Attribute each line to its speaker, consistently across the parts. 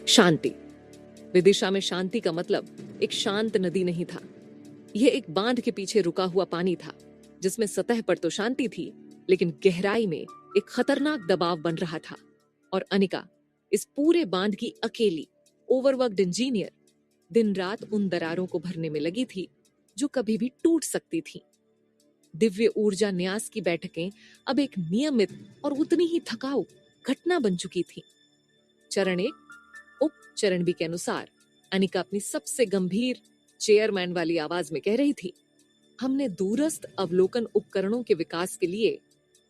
Speaker 1: शांति। विदिशा में शांति का मतलब एक शांत नदी नहीं था। यह एक बांध के पीछे रुका हुआ पानी था, जिसमें सतह पर तो शांति थी, लेकिन गहराई में एक खतरनाक दबाव बन रहा था। और अनिका, इस पूरे बांध की अकेली ओवरवर्क्ड इंजीनियर, दिन रात उन दरारों को भरने में लगी थी जो कभी भी टूट सकती थी। दिव्य ऊर्जा न्यास की बैठकें अब एक नियमित और उतनी ही थकाऊ घटना बन चुकी थी। चरण 1 उप चरण बी के अनुसार अनिका अपनी सबसे गंभीर चेयरमैन वाली आवाज में कह रही थी, हमने दूरस्थ अवलोकन उपकरणों के विकास के लिए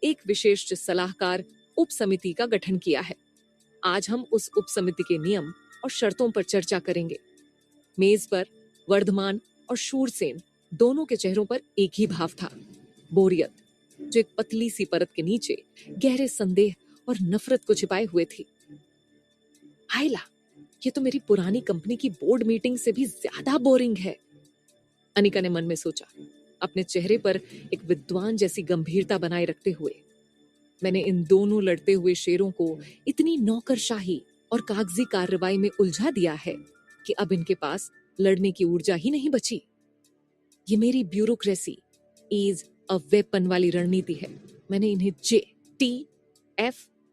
Speaker 1: एक विशेष सलाहकार उप समिति का गठन किया है। आज हम उस उप समिति के नियम और शर्तों पर चर्चा करेंगे। मेज पर वर्धमान और शूरसेन दोनों के चेहरों पर एक ही भाव था, बोरियत, जो एक पतली सी परत के नीचे गहरे संदेह और नफरत को छिपाए हुए थी। हाइला, ये तो मेरी पुरानी कंपनी की बोर्ड मीटिंग से भी ज्यादा बोरिंग है, अनिका ने मन में सोचा, अपने चेहरे पर एक विद्वान जैसी गंभीरता बनाए रखते हुए। मैंने इन दोनों लड़ते हुए शेरों को इतनी नौकरशाही और कागजी कार्रवाई में उलझा दिया है कि अब इनके पास लड़ने की ऊर्जा ही नहीं बची। ये मेरी ब्यूरोक्रेसी इज अ वेपन वाली रणनीति है। मैंने इन्हें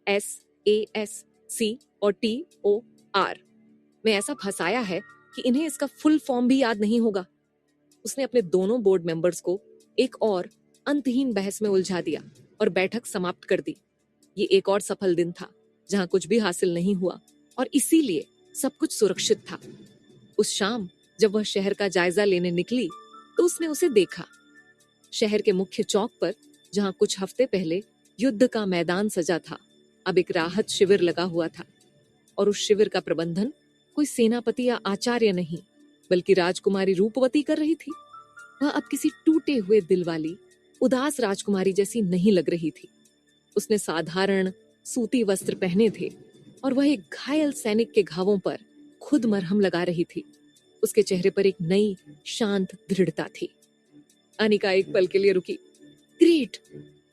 Speaker 1: JTFSASC और TOR में ऐसा फंसाया है कि इन्हें इसका फुल फॉर्म भी याद नहीं होगा। उसने अपने दोनों बोर्ड मेंबर्स को एक और अंतहीन बहस में उलझा दिया और बैठक समाप्त कर दी। ये एक और सफल दिन था जहां कुछ भी हासिल नहीं हुआ और इसीलिए सब कुछ सुरक्षित था। उस शाम जब वह शहर का जायजा लेने निकली तो उसने उसे देखा। शहर के मुख्य चौक पर, जहां कुछ हफ्ते पहले युद्ध का मैदान सजा था, अब एक राहत शिविर लगा हुआ था। और उस शिविर का प्रबंधन कोई सेनापति या आचार्य नहीं, बल्कि राजकुमारी रूपवती कर रही थी। वह अब किसी टूटे हुए दिल वाली उदास राजकुमारी जैसी नहीं लग रही थी। उसने साधारण सूती वस्त्र पहने थे और वह एक घायल सैनिक के घावों पर खुद मरहम लगा रही थी। उसके चेहरे पर एक नई शांत दृढ़ता थी। अनिका एक पल के लिए रुकी। ग्रेट,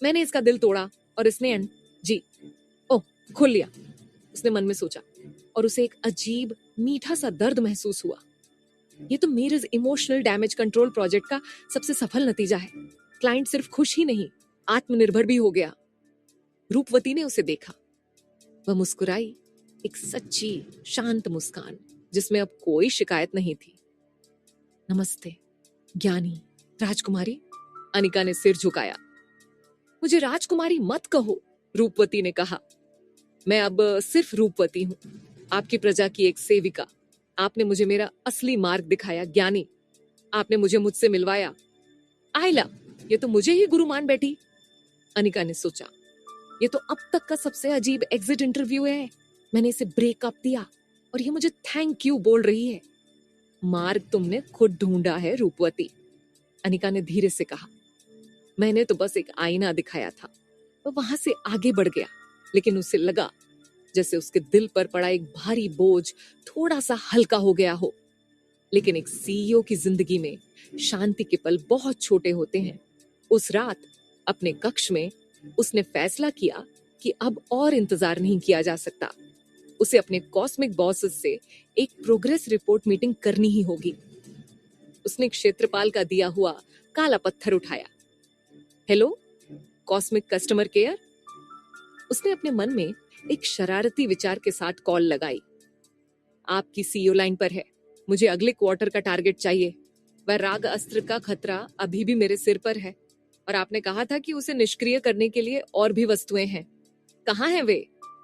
Speaker 1: मैंने इसका दिल तोड़ा और इसने जी ओह खोल लिया, उसने मन में सोचा। और उसे एक अजीब मीठा सा दर्द महसूस हुआ। ये तो मेरे इमोशनल डैमेज कंट्रोल प्रोजेक्ट का सबसे सफल नतीजा है। क्लाइंट सिर्फ खुश ही नहीं, आत्मनिर्भर भी हो गया। रूपवती ने उसे देखा। वह मुस्कुराई, एक सच्ची शांत मुस्कान जिसमें अब कोई शिकायत नहीं थी। नमस्ते ज्ञानी राजकुमारी, अनिका ने सिर झुकाया। मुझे राजकुमारी मत कहो, रूपवती ने कहा। मैं अब सिर्फ रूपवती हूँ, आपकी प्रजा की एक सेविका। आपने मुझे मेरा असली मार्ग दिखाया ज्ञानी। आपने मुझे मुझसे मिलवाया। आयला, ये तो मुझे ही गुरु मान बैठी, अनिका ने सोचा। ये तो अब तक का सबसे अजीब एग्जिट इंटरव्यू है। मैंने इसे ब्रेकअप दिया और ये मुझे थैंक यू बोल रही है। मार्ग तुमने खुद ढूंढा है रूपवती, अनिका ने धीरे से कहा। मैंने तो बस एक आईना दिखाया था। वह वहां से आगे बढ़ गया, लेकिन उसे लगा जैसे उसके दिल पर पड़ा एक भारी बोझ थोड़ा सा हल्का हो गया हो। लेकिन एक सीईओ की जिंदगी में शांति के पल बहुत छोटे होते हैं। उस रात अपने कक्ष में उसने फैसला किया कि अब और इंतजार नहीं किया जा सकता। उसे अपने कॉस्मिक बॉसेस से एक प्रोग्रेस रिपोर्ट मीटिंग करनी ही होगी। उसने क्षेत्रपाल का दिया हुआ काला पत्थर उठाया। हेलो कॉस्मिक कस्टमर केयर, उसने अपने मन में एक शरारती विचार के साथ कॉल लगाई। आपकी सीईओ लाइन पर है। मुझे अगले क्वार्टर का टारगेट चाहिए। वह राग अस्त्र का खतरा अभी भी मेरे सिर पर है और आपने कहा था कि उसे निष्क्रिय करने के लिए और भी वस्तुएं हैं। कहाँ हैं वे?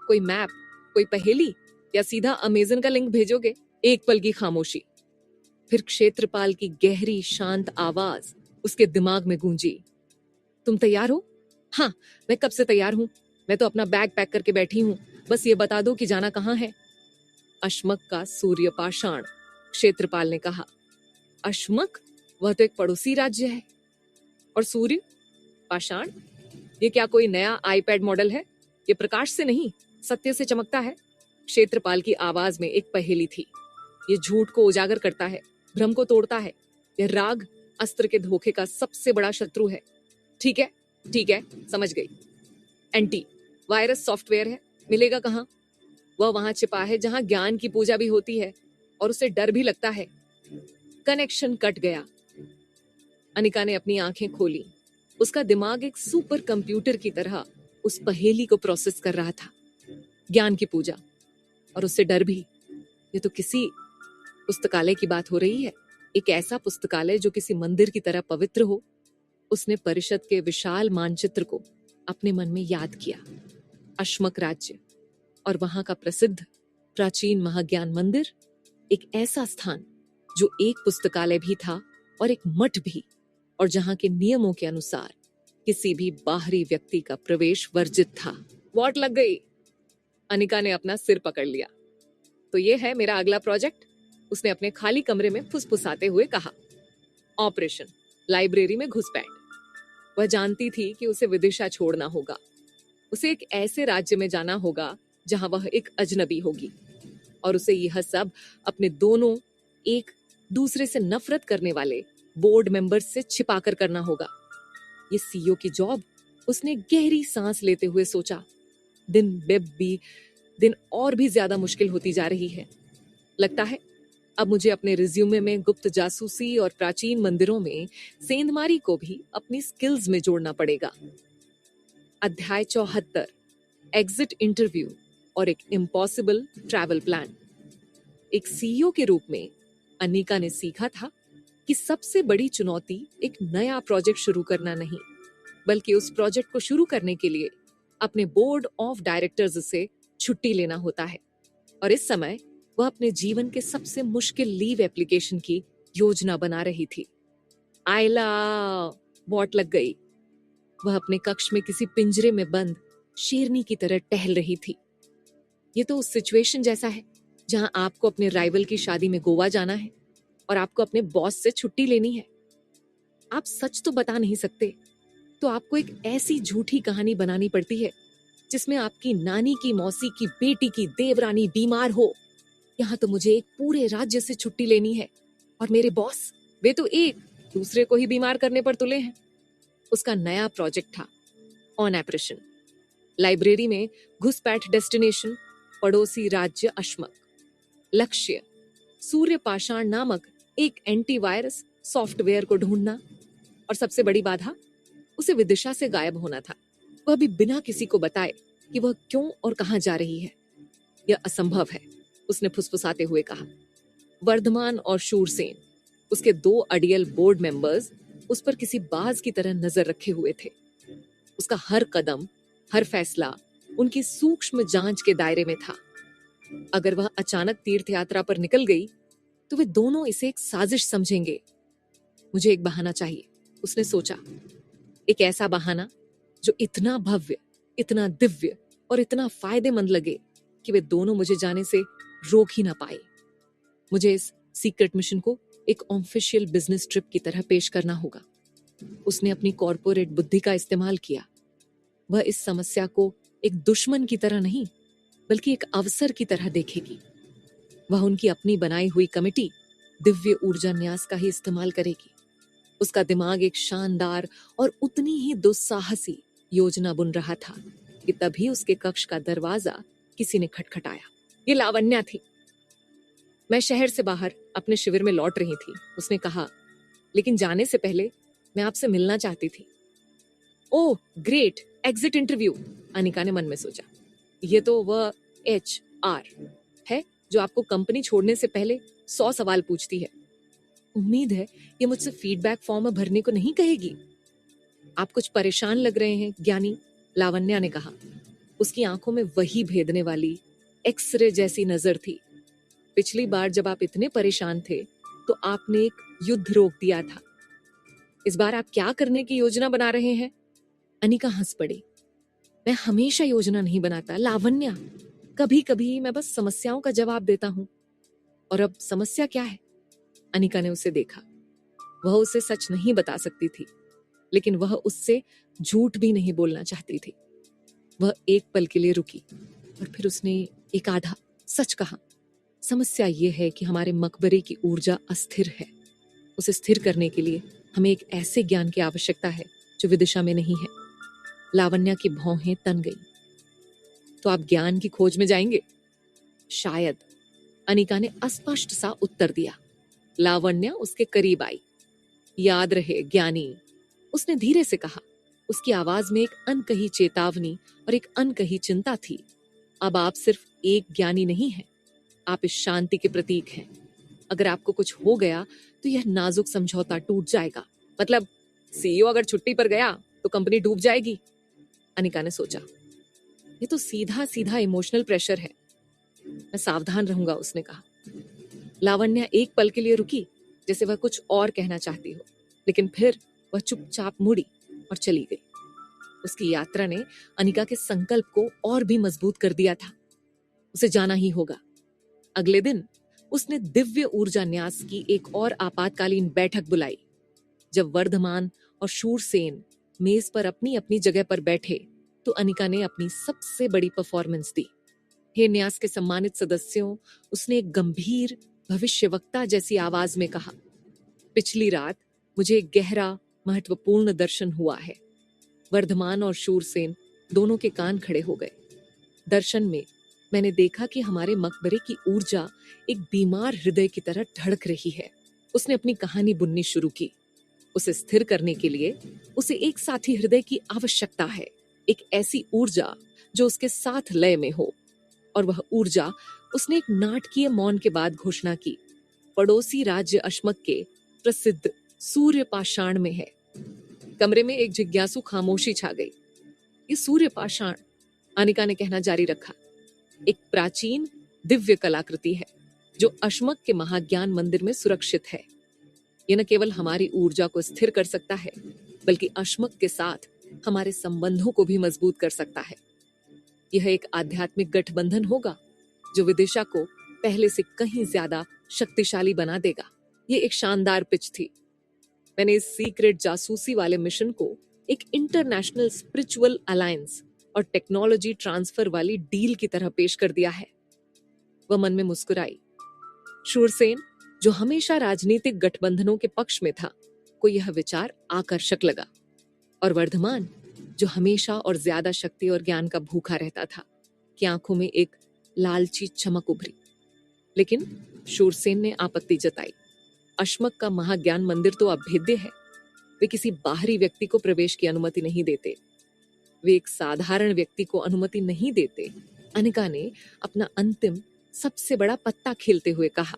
Speaker 1: कोई मैप, कोई पहेली, या सीधा अमेजन का लिंक भेजोगे? एक पल की खामोशी, फिर क्षेत्रपाल की गहरी शांत आवाज उसके दिमाग में गूंजी। तुम तैयार हो? हाँ, मैं कब से तैयार हूँ। मैं तो अपना बैग पैक करके बैठी हूँ, बस ये बता दो कि जाना कहाँ है। अश्मक का सूर्य पाषाण, क्षेत्रपाल ने कहा। अश्मक? वह तो एक पड़ोसी राज्य है। और सूर्य पाषाण, ये क्या कोई नया आईपैड मॉडल है? ये प्रकाश से नहीं, सत्य से चमकता है। क्षेत्रपाल की आवाज में एक पहेली थी। ये झूठ को उजागर करता है, भ्रम को तोड़ता है। यह राग अस्त्र के धोखे का सबसे बड़ा शत्रु है। ठीक है, समझ गई। एंटी वायरस सॉफ्टवेयर है, मिलेगा कहाँ? वह वहां छिपा है जहां ज्ञान की पूजा भी होती है, और उसे डर भी लगता है। कनेक्शन कट गया। अनिका ने अपनी आंखें खोली। उसका दिमाग एक सुपर कंप्यूटर की तरह उस पहेली को प्रोसेस कर रहा था। ज्ञान की पूजा, और उससे डर भी। ये तो किसी पुस्तकालय की बात हो रही है, एक ऐसा पुस्तकालय जो किसी मंदिर की तरह पवित्र हो। उसने परिषद के विशाल मानचित्र को अपने मन में याद किया। अश्मक राज्य और वहां का प्रसिद्ध प्राचीन महाज्ञान मंदिर, एक ऐसा स्थान जो एक पुस्तकालय भी था और एक मठ भी, और जहां के नियमों के अनुसार किसी भी बाहरी व्यक्ति का प्रवेश वर्जित था। वॉट लग गई। अनिका ने अपना सिर पकड़ लिया। तो ये है मेरा अगला प्रोजेक्ट, उसने अपने खाली कमरे में फुसफुसाते हुए कहा। ऑपरेशन लाइब्रेरी में घुसपैठ। वह जानती थी कि उसे विदिशा छोड़ना होगा। उसे एक ऐसे राज्य में जाना होगा जहां वह एक अजनबी होगी, और उसे यह सब अपने दोनों एक दूसरे से नफरत करने वाले बोर्ड मेंबर्स से छिपाकर करना होगा। ये सीईओ की जॉब, उसने गहरी सांस लेते हुए सोचा। दिन और भी ज्यादा मुश्किल होती जा रही है। लगता है अब मुझे अपने रिज्यूमे में गुप्त जासूसी और प्राचीन मंदिरों में सेंधमारी को भी अपनी स्किल्स में जोड़ना पड़ेगा। अध्याय 74, एग्जिट इंटरव्यू और एक इम्पॉसिबल ट्रैवल प्लान। एक सीईओ के रूप में अनिका ने सीखा था कि सबसे बड़ी चुनौती एक नया प्रोजेक्ट शुरू करना नहीं, बल्कि उस प्रोजेक्ट को शुरू करने के लिए अपने बोर्ड ऑफ डायरेक्टर्स से छुट्टी लेना होता है। और इस समय वह अपने जीवन के सबसे मुश्किल लीव एप्लीकेशन की योजना बना रही थी। आयला, वॉट लग गई। वह अपने कक्ष में किसी पिंजरे में बंद शेरनी की तरह टहल रही थी। ये तो उस सिचुएशन जैसा है जहां आपको अपने राइवल की शादी में गोवा जाना है और आपको अपने बॉस से छुट्टी लेनी है। आप सच तो बता नहीं सकते, तो आपको एक ऐसी झूठी कहानी बनानी पड़ती है जिसमें आपकी नानी की मौसी की बेटी की देवरानी बीमार हो। यहाँ तो मुझे एक पूरे राज्य से छुट्टी लेनी है, और मेरे बॉस, वे तो एक दूसरे को ही बीमार करने पर तुले हैं। उसका नया प्रोजेक्ट था ऑन ऑपरेशन। लाइब्रेरी में घुसपैठ, डेस्टिनेशन पड़ोसी राज्य अश्मक, लक्ष्य सूर्य पाषाण नामक एक एंटीवायरस सॉफ्टवेयर को ढूंढना, और सबसे बड़ी बाधा उसे विदिशा से गायब होना था, वह भी बिना किसी को बताए कि वह क्यों और कहां जा रही है। यह असंभव है, उसने फुसफुसाते हुए कहा। वर्धमान और शूरसेन, उसके 2 अड़ियल बोर्ड मेंबर्स, उस पर किसी बाज की तरह नजर रखे हुए थे। उसका हर कदम, हर फैसला उनकी सूक्ष्म जांच के दायरे में था। अगर वह अचानक तीर्थ यात्रा पर निकल गई तो वे दोनों इसे एक साजिश समझेंगे। मुझे एक बहाना चाहिए, उसने सोचा। एक ऐसा बहाना जो इतना भव्य, इतना दिव्य और इतना फायदेमंद लगे कि वे दोनों मुझे जाने से रोक ही ना पाए। मुझे इस सीक्रेट मिशन को एक ऑफिशियल बिजनेस ट्रिप की तरह पेश करना होगा। उसने अपनी कॉर्पोरेट बुद्धि का इस्तेमाल किया। वह इस समस्या को एक दुश्मन की तरह नहीं, बल्कि एक अवसर की तरह देखेगी। वह उनकी अपनी बनाई हुई कमेटी दिव्य ऊर्जा न्यास का ही इस्तेमाल करेगी। उसका दिमाग एक शानदार और उतनी ही दुस्साहसी योजना बुन रहा था कि तभी उसके कक्ष का दरवाजा किसी ने खटखटाया। ये लावण्या थी। मैं शहर से बाहर अपने शिविर में लौट रही थी, उसने कहा, लेकिन जाने से पहले मैं आपसे मिलना चाहती थी। Oh great, exit interview, Anika ने मन में सोचा। ये तो वह HR है जो आपको कंपनी छोड़ने से पहले 100 सवाल पूछती है। उम्मीद है ये मुझसे फीडबैक फॉर्म भरने को नहीं कहेगी। आप कुछ परेशान लग रहे हैं ज्ञानी, लावण्या ने कहा। उसकी आंखों में वही भेदने वाली एक्सरे जैसी नजर थी। पिछली बार जब आप इतने परेशान थे तो आपने एक युद्ध रोक दिया था। इस बार आप क्या करने की योजना बना रहे हैं? अनिका हंस पड़ी। मैं हमेशा योजना नहीं बनाता लावण्या, कभी कभी मैं बस समस्याओं का जवाब देता हूं। और अब समस्या क्या है? अनिका ने उसे देखा। वह उसे सच नहीं बता सकती थी, लेकिन वह उससे झूठ भी नहीं बोलना चाहती थी। वह एक पल के लिए रुकी और फिर उसने एक आधा सच कहा। समस्या यह है कि हमारे मकबरे की ऊर्जा अस्थिर है। उसे स्थिर करने के लिए हमें एक ऐसे ज्ञान की आवश्यकता है जो विदिशा में नहीं है। लावण्या की भौहें तन गई। तो आप ज्ञान की खोज में जाएंगे? शायद, अनिका ने अस्पष्ट सा उत्तर दिया। लावण्या उसके करीब आई। याद रहे ज्ञानी, उसने धीरे से कहा। उसकी आवाज में एक अनकही चेतावनी और एक अनकही चिंता थी। अब आप सिर्फ एक ज्ञानी नहीं हैं, आप इस शांति के प्रतीक हैं। अगर आपको कुछ हो गया तो यह नाजुक समझौता टूट जाएगा। मतलब सीईओ अगर छुट्टी पर गया तो कंपनी डूब जाएगी, अनिका ने सोचा। ये तो सीधा सीधा इमोशनल प्रेशर है। मैं सावधान रहूंगा, उसने कहा। लावण्या एक पल के लिए रुकी, जैसे वह कुछ और कहना चाहती हो, लेकिन फिर वह चुपचाप मुड़ी और चली गई। उसकी यात्रा ने अनिका के संकल्प को और भी मजबूत कर दिया था। उसे जाना ही होगा। अगले दिन उसने दिव्य ऊर्जा न्यास की एक और आपातकालीन बैठक बुलाई। जब वर्धमान और शूरसेन मेज पर अपनी अपनी जगह पर बैठे तो अनिका ने अपनी सबसे बड़ी परफॉर्मेंस दी। हे न्यास के सम्मानित सदस्यों, उसने एक गंभीर भविष्यवक्ता जैसी आवाज में कहा, पिछली रात मुझे एक गहरा महत्वपूर्ण दर्शन हुआ है। वर्धमान और शूरसेन दोनों के कान खड़े हो गए। दर्शन में मैंने देखा कि हमारे मकबरे की ऊर्जा एक बीमार हृदय की तरह धड़क रही है। उसने अपनी कहानी बुननी शुरू की। उसे स्थिर करने के लिए उसे एक साथी हृदय की आवश्यकता है, एक ऐसी ऊर्जा जो उसके साथ लय में हो। और वह ऊर्जा उसने एक नाटकीय मौन के बाद घोषणा की, पड़ोसी राज्य अश्मक के प्रसिद्ध सूर्य पाषाण में है। कमरे में एक जिज्ञासु खामोशी छा गई। ये सूर्य पाषाण, अनिका ने कहना जारी रखा, एक प्राचीन दिव्य कलाकृति है जो अश्मक के महाज्ञान मंदिर में सुरक्षित है। यह न केवल हमारी ऊर्जा को स्थिर कर सकता है, बल्कि अश्मक के साथ हमारे संबंधों को भी मजबूत कर सकता है। यह एक आध्यात्मिक गठबंधन होगा जो विदिशा को पहले से कहीं ज्यादा शक्तिशाली बना देगा। ये एक शानदार पिच थी। मैंने इस सीक्रेट जासूसी वाले मिशन को एक इंटरनेशनल स्पिरिचुअल अलायंस और टेक्नोलॉजी ट्रांसफर वाली डील की तरह पेश कर दिया है। वह मन में मुस्कुराई। शूरसेन, जो हमेशा राजनीतिक गठबंधनों के पक्ष में था, को यह विचार आकर्षक लगा, और वर्धमान, जो हमेशा और ज्यादा शक्ति और ज्ञान का भूखा रहता था, की आंखों में एक लालची चमक उभरी। लेकिन शूरसेन ने आपत्ति जताई। अश्मक का महाज्ञान मंदिर तो अभेद्य है। वे किसी बाहरी व्यक्ति को प्रवेश की अनुमति नहीं देते। वे एक साधारण व्यक्ति को अनुमति नहीं देते, अनिका ने अपना अंतिम सबसे बड़ा पत्ता खेलते हुए कहा।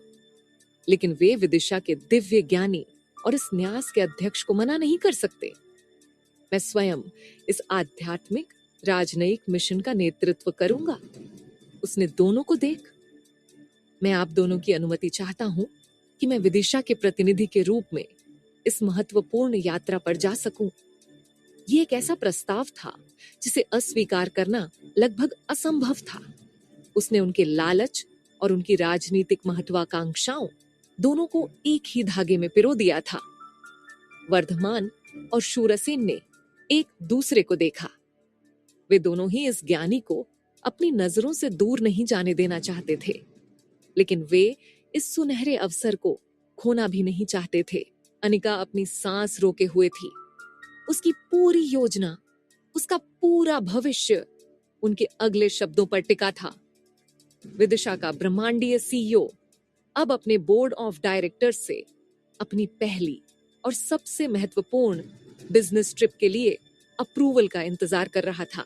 Speaker 1: लेकिन वे विदिशा के दिव्य ज्ञानी और इस न्यास के अध्यक्ष को मना नहीं कर सकते। मैं स्वयं इस आध्यात्मिक राजनयिक मिशन का नेतृत्व करूंगा। उसने दोनों को देख। मैं आप दोनों की अनुमति चाहता हूं कि मैं विदिशा के प्रतिनिधि के रूप में इस महत्वपूर्ण यात्रा पर जा सकूं। ये एक ऐसा प्रस्ताव था जिसे अस्वीकार करना लगभग असंभव था। उसने उनके लालच और उनकी राजनीतिक महत्वाकांक्षाओं दोनों को एक ही धागे में पिरो दिया था। वर्धमान और शूरसेन ने एक दूसरे को देखा। वे दोनों ही इस ज्ञानी को अपनी नजरों से दूर नहीं जाने देना चाहते थे, लेकिन वे इस सुनहरे अवसर को खोना भी नहीं चाहते थे। अनिका अपनी सांस रोके हुए थी। उसकी पूरी योजना, उसका पूरा भविष्य उनके अगले शब्दों पर टिका था। विदिशा का ब्रह्मांडीय सीईओ अब अपने बोर्ड ऑफ डायरेक्टर्स से अपनी पहली और सबसे महत्वपूर्ण बिजनेस ट्रिप के लिए अप्रूवल का इंतजार कर रहा था।